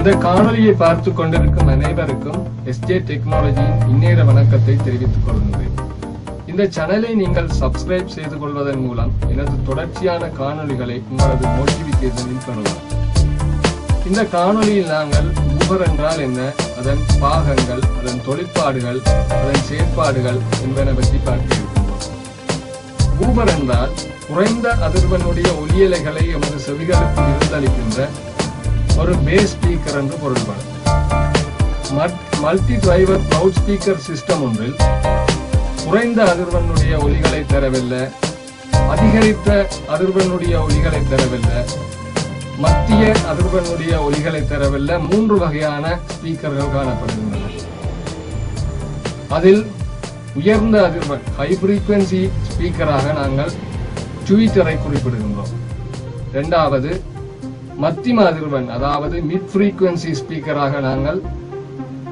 இந்த காணொலியை பார்த்து கொண்டிருக்கும் அனைவருக்கும் எஸ்ஜே டெக்னாலஜியின் இந்நேர வணக்கத்தை தெரிவித்துக் கொள்கின்றேன். இந்த சேனலை நீங்கள் சப்ஸ்கிரைப் செய்து கொள்வதன் மூலம் எனது தொடர்ச்சியான காணொலிகளை உங்களது நோட்டிபிகேஷனில் பெறலாம். இந்த காணொலியில் நாங்கள் ஊபர் என்றால் என்ன, அதன் பாகங்கள், அதன் தொழிற்பாடுகள், அதன் செயற்பாடுகள் என்பன பற்றி பார்க்க இருக்கின்றோம். ஊபர் என்றால் குறைந்த அதிர்வெண்ணுடைய ஒலியலைகளை எமது செவிகளுக்கு விருந்தளிக்கின்ற ஒரு பேஸ் ஸ்பீக்கர் என்று பொருள்படும். Multi driver loud speaker system ஒன்றில் குறைந்த அதிர்வெண்ணுடைய ஒலிகளை தரவில்லை, அதிகரித்த அதிர்வெண்ணுடைய ஒலிகளை தரவில்லை, மத்திய அதிர்வெண்ணுடைய ஒலிகளை தரவில்லை 3 வகையான ஸ்பீக்கர்கள் காணப்படுகின்றன. அதில் உயர்ந்த அதிர்வெண் ஹை ஃப்ரீக்வன்சி ஸ்பீக்கராக நாங்கள் ட்வீட்டரை குறிப்பிடுகின்றோம். இரண்டாவது மத்திய அதிர்வெண் அதாவது மிட் ஃப்ரீக்வன்சி ஸ்பீக்கராக நாங்கள்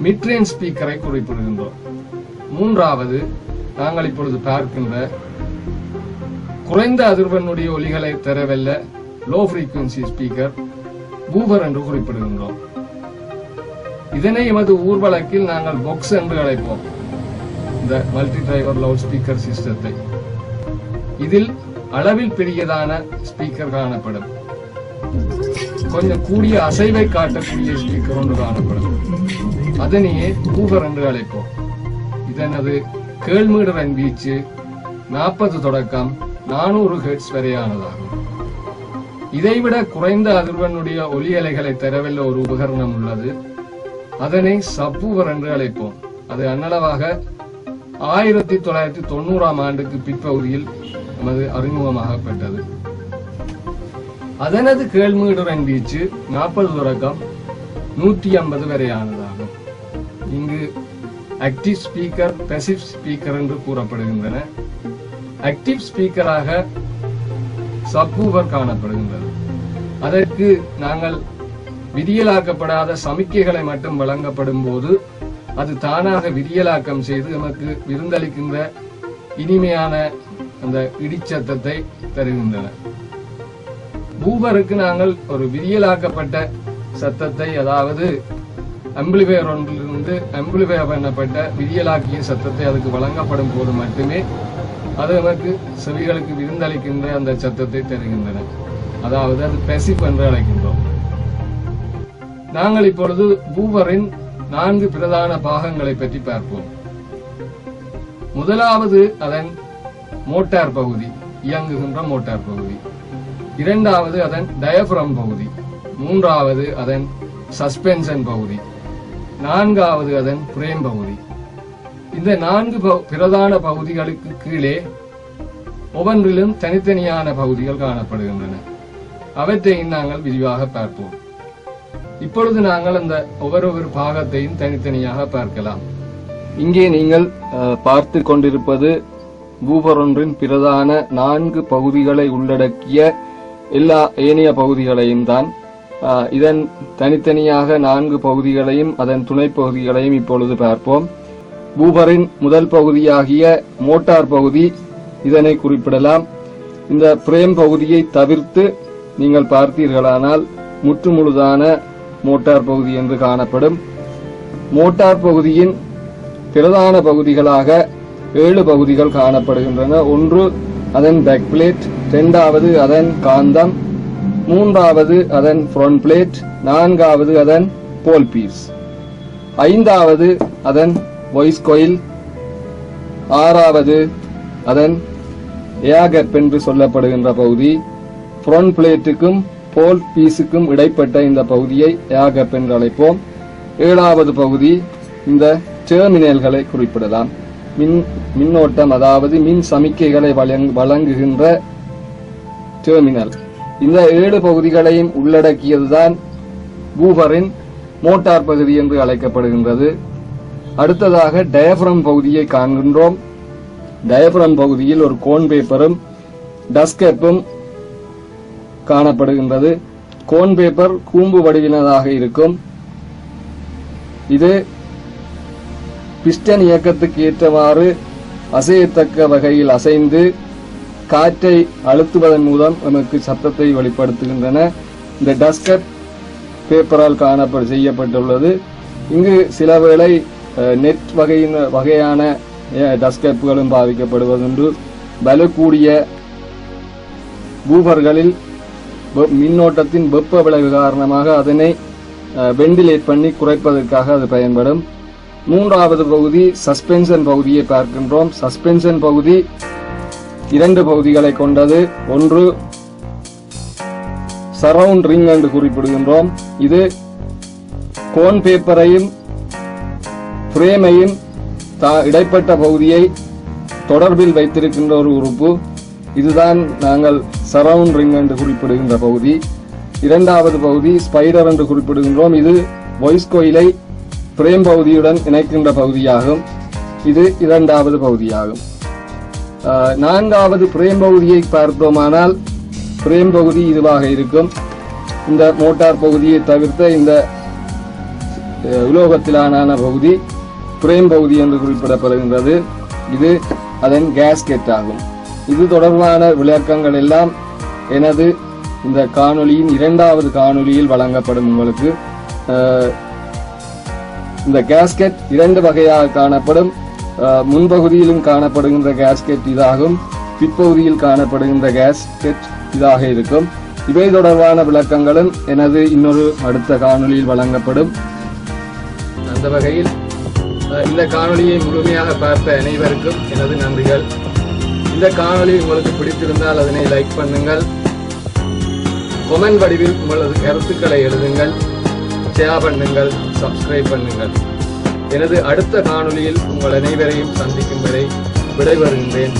மிட் ரேஞ்ச் ஸ்பீக்கரை குறிப்பிடுகின்றோம். மூன்றாவது நாங்கள் இப்பொழுது பார்க்கின்ற குறைந்த அதிர்வெண்ணுடைய ஒலிகளை தரவல்ல லோ ஃப்ரீக்வன்சி ஸ்பீக்கர் ஊபர் என்று குறிப்பிடுகின்றோம். இதனை எமது ஊர்வலக்கில் நாங்கள் பாக்ஸ் என்று அழைப்போம். இந்த மல்டி டிரைவர் லவுட் ஸ்பீக்கர் சிஸ்டத்தை இதில் அளவில் பெரியதான ஸ்பீக்கர் காணப்படும். கொஞ்சம் கூடிய அசைவை காட்டக்கூடிய ஸ்பீக்கர் ஒன்று காணப்படும். அதனையே ஊபர் என்று அழைப்போம். இதனது கேள்மீடரன் வீச்சு 40 தொடக்கம் 400 ஹெர்ட்ஸ் வரையானதாகும். இதைவிட குறைந்த அதிர்வெண்ணுடைய ஒலி அலைகளை தரவல்ல ஒரு உபகரணம் உள்ளது. அதனை சப்வூபர் என்று அழைப்போம். அது அன்னளவாக 1990ஆம் ஆண்டுக்கு பிற்பகுதியில் நமது அறிமுகமாகப்பட்டது. அதனது கேள்மீடரன் வீச்சு 40 தொடக்கம் 150 வரையானதாகும். இங்கு ஆக்டிவ் ஸ்பீக்கர், பேசிவ் ஸ்பீக்கர் என்று கூறப்படுகின்றன. ஆக்டிவ் ஸ்பீக்கராக சப்வூபர் காணப்படுகின்றது. அதற்கு நாங்கள் விதியலாக்கப்படாத சமிக்கைகளை மட்டும் வழங்கப்படும் போது அது தானாக விதியலாக்கம் செய்து நமக்கு விருந்தளிக்கின்ற இனிமையான அந்த இடிச்சத்தத்தை தருகின்றன. ஊபருக்கு நாங்கள் ஒரு விதியலாக்கப்பட்ட சத்தத்தை, அதாவது ஆம்பிளிஃபையர் ஒன்றிலிருந்து ஆம்பிளிஃபையர் பண்ணப்பட்ட விதியலாக்கிய சத்தத்தை அதுக்கு வழங்கப்படும் போது மட்டுமே அது நமக்கு செவிகளுக்கு விருந்தளிக்கின்ற அந்த சத்தத்தை தருகின்றன. அதாவது அது பேசிவ் என்று அழைக்கின்றோம். நாங்கள் இப்பொழுது ஊபரின் 4 பிரதான பாகங்களை பற்றி பார்ப்போம். முதலாவது அதன் மோட்டார் பகுதி, இயங்குகின்ற மோட்டார் பகுதி. இரண்டாவது அதன் டயப்ரம் பகுதி. மூன்றாவது அதன் சஸ்பென்ஷன் பகுதி. நான்காவது அதன் பிரேம் பகுதி. இந்த 4 பிரதான பகுதிகளுக்கு கீழே ஒவ்வொன்றிலும் தனித்தனியான பகுதிகள் காணப்படுகின்றன. அவற்றையும் நாங்கள் விரிவாக பார்ப்போம். இப்பொழுது நாங்கள் அந்த ஒவ்வொரு பாகத்தையும் தனித்தனியாக பார்க்கலாம். இங்கே நீங்கள் பார்த்து கொண்டிருப்பது ஊபர் ஒன்றின் பிரதான 4 பகுதிகளை உள்ளடக்கிய எல்லா ஏனைய பகுதிகளையும் தான். இதன் தனித்தனியாக 4 பகுதிகளையும் அதன் துணை பகுதிகளையும் இப்பொழுது பார்ப்போம். ஊபரின் முதல் பகுதியாகிய மோட்டார் பகுதி, இதனை குறிப்பிடலாம். இந்த பிரேம் பகுதியை தவிர்த்து நீங்கள் பார்த்தீர்களானால் முற்றுமுழுதான மோட்டார் பகுதி என்று காணப்படும். மோட்டார் பகுதியின் பிரதான பகுதிகளாக 7 பகுதிகள் காணப்படுகின்றன. ஒன்று அதன் பேக் பிளேட், இரண்டாவது அதன் காந்தம், மூன்றாவது அதன் ஃப்ரண்ட் பிளேட், நான்காவது அதன் போல் பீஸ், ஐந்தாவது அதன் வாய்ஸ் கோயில், ஆறாவது அதன் ஏர்கேப் என்று சொல்லப்படுகின்ற பகுதி. ஃப்ரண்ட் பிளேட்டுக்கும் போல் பீஸுக்கும் இடைப்பட்ட இந்த பகுதியை ஏர்கேப் என்று அழைப்போம். 7வது பகுதி இந்த டெர்மினல்களை குறிப்பிடலாம். மின்னோட்டம் அதாவது மின் சமிக்கைகளை வழங்குகின்ற டெர்மினல். இந்த 7 பகுதிகளையும் உள்ளடக்கியதுதான் ஊபரின் மோட்டார் பகுதி என்று அழைக்கப்படுகின்றது. அடுத்ததாக டயப்ரம் பகுதியை காண்கின்றோம். டயப்ரம் பகுதியில் ஒரு கோன் பேப்பரும் டஸ்கேப்பும் காணப்படுகின்றது. கோன் பேப்பர் கூம்பு வடிவினதாக இருக்கும். இது பிஸ்டன் இயக்கத்துக்கு ஏற்றவாறு அசையத்தக்க வகையில் அசைந்து காற்றை அழுத்துவதன் மூலம் நமக்கு சத்தத்தை வெளிப்படுத்துகின்றன. இந்த டஸ்கட் பேப்பரால் செய்யப்பட்டுள்ளது. இங்கு சில வேளை நெட் வகையான டஸ்ட் கேப்புகளும் பாவிக்கப்படுவதுண்டு. பலக்கூடிய பூபர்களில் மின்னோட்டத்தின் வெப்ப விளைவு காரணமாக அதனை வெண்டிலேட் பண்ணி குறைப்பதற்காக அது பயன்படும். மூன்றாவது பகுதி சஸ்பென்ஷன் பகுதியை பார்க்கின்றோம். சஸ்பென்ஷன் பகுதி 2 பகுதிகளை கொண்டது. ஒன்று சரவுண்ட் ரிங் என்று குறிப்பிடுகின்றோம். இது கோன் பேப்பரையும் பிரேமையும் இடைப்பட்ட பகுதியை தொடர்பில் வைத்திருக்கின்ற ஒரு உறுப்பு. இதுதான் நாங்கள் சரவுண்ட் ரிங் என்று குறிப்பிடுகின்ற பகுதி. இரண்டாவது பகுதி ஸ்பைடர் என்று குறிப்பிடுகின்றோம். இது வாய்ஸ் கோயிலை பிரேம் பகுதியுடன் இணைக்கின்ற பகுதியாகும். இது இரண்டாவது பகுதியாகும். நான்காவது பிரேம் பகுதியை பார்த்தோமானால் பிரேம் பகுதி இதுவாக இருக்கும். இந்த மோட்டார் பகுதியை தவிர்த்த இந்த உலோகத்திலான பகுதி பிரேம் பகுதி என்று குறிப்பிடப்படுகின்றது. இது அதன் கேஸ்கெட் ஆகும். இது தொடர்பான விளக்கங்கள் எல்லாம் எனது இந்த காணொளியின் 2வது காணொளியில் வழங்கப்படும். உங்களுக்கு இந்த கேஸ்கெட் 2 வகையாக காணப்படும். முன்பகுதியிலும் காணப்படுகின்ற கேஸ்கெட் இதாகும். பிற்பகுதியில் காணப்படுகின்ற கேஸ்கெட் இதாக இருக்கும். இவை தொடர்பான விளக்கங்களும் எனது இன்னொரு அடுத்த காணொளியில் வழங்கப்படும். அந்த வகையில் இந்த காணொளியை முழுமையாக பார்த்த அனைவருக்கும் எனது நன்றிகள். இந்த காணொளி உங்களுக்கு பிடித்திருந்தால் அதனை லைக் பண்ணுங்கள். கமெண்ட் வடிவில் உங்களது கருத்துக்களை எழுதுங்கள். ஷேர் பண்ணுங்கள். சப்ஸ்கிரைப் பண்ணுங்கள். எனது அடுத்த காணொளியில் உங்கள் அனைவரையும் சந்திக்கும் வரை விடைபெறுகின்றேன்.